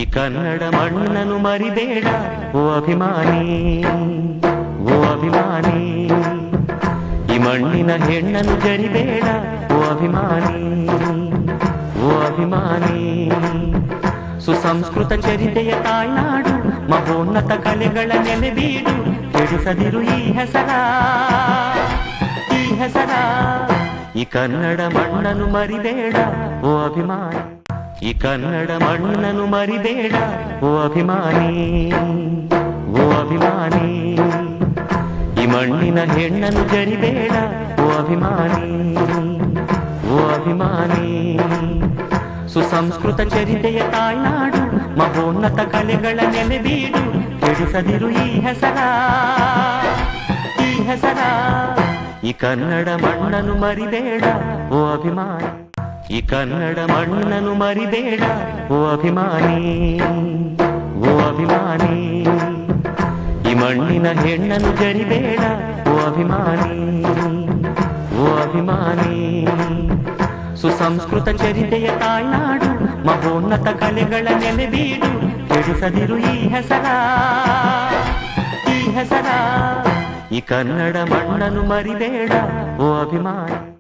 ಈ ಕನ್ನಡ ಮಣ್ಣನ್ನು ಮರಿಬೇಡ ಓ ಅಭಿಮಾನಿ, ಓ ಅಭಿಮಾನಿ. ಈ ಮಣ್ಣಿನ ಹೆಣ್ಣನ್ನು ಜರಿಬೇಡ ಓ ಅಭಿಮಾನಿ, ಓ ಅಭಿಮಾನಿ. ಸುಸಂಸ್ಕೃತ ಚರಿತೆಯ ತಾಯ್ನಾಡು, ಮಹೋನ್ನತ ಕಲೆಗಳ ನೆಲೆಬೀಡು. ಕೆಡಿಸದಿರು ಈ ಹೆಸರ, ಈ ಹೆಸರ. ಈ ಕನ್ನಡ ಮಣ್ಣನ್ನು ಮರಿಬೇಡ ಓ ಅಭಿಮಾನಿ, ಈ ಕನ್ನಡ ಮಣ್ಣನ್ನು ಮರಿಬೇಡ ಓ ಅಭಿಮಾನಿ, ಓ ಅಭಿಮಾನಿ. ಈ ಮಣ್ಣಿನ ಹೆಣ್ಣನ್ನು ಜರಿಬೇಡ ಓ ಅಭಿಮಾನಿ, ಓ ಅಭಿಮಾನಿ. ಸುಸಂಸ್ಕೃತ ಚರಿತೆಯ ತಾಯ್ನಾಡು, ಮಹೋನ್ನತ ಕಲೆಗಳ ನೆಲೆಬೀಡು. ಕೆಡಿಸದಿರು ಈ ಹೆಸರ, ಈ ಹೆಸರ. ಈ ಕನ್ನಡ ಮಣ್ಣನ್ನು ಮರಿಬೇಡ ಓ ಅಭಿಮಾನಿ, ಈ ಕನ್ನಡ ಮಣ್ಣನ್ನು ಮರಿಬೇಡ ಓ ಅಭಿಮಾನಿ, ಓ ಅಭಿಮಾನಿ. ಈ ಮಣ್ಣಿನ ಹೆಣ್ಣನ್ನು ಜರಿಬೇಡ ಓ ಅಭಿಮಾನಿ, ಓ ಅಭಿಮಾನಿ. ಸುಸಂಸ್ಕೃತ ಚರಿತೆಯ ತಾಯ್ನಾಡು, ಮಹೋನ್ನತ ಕಲೆಗಳ ನೆಲೆಬೀಡು. ಕೆಡಿಸದಿರು ಈ ಹೆಸರ, ಈ ಹೆಸರ. ಈ ಕನ್ನಡ ಮಣ್ಣನ್ನು ಮರಿಬೇಡ ಓ ಅಭಿಮಾನಿ.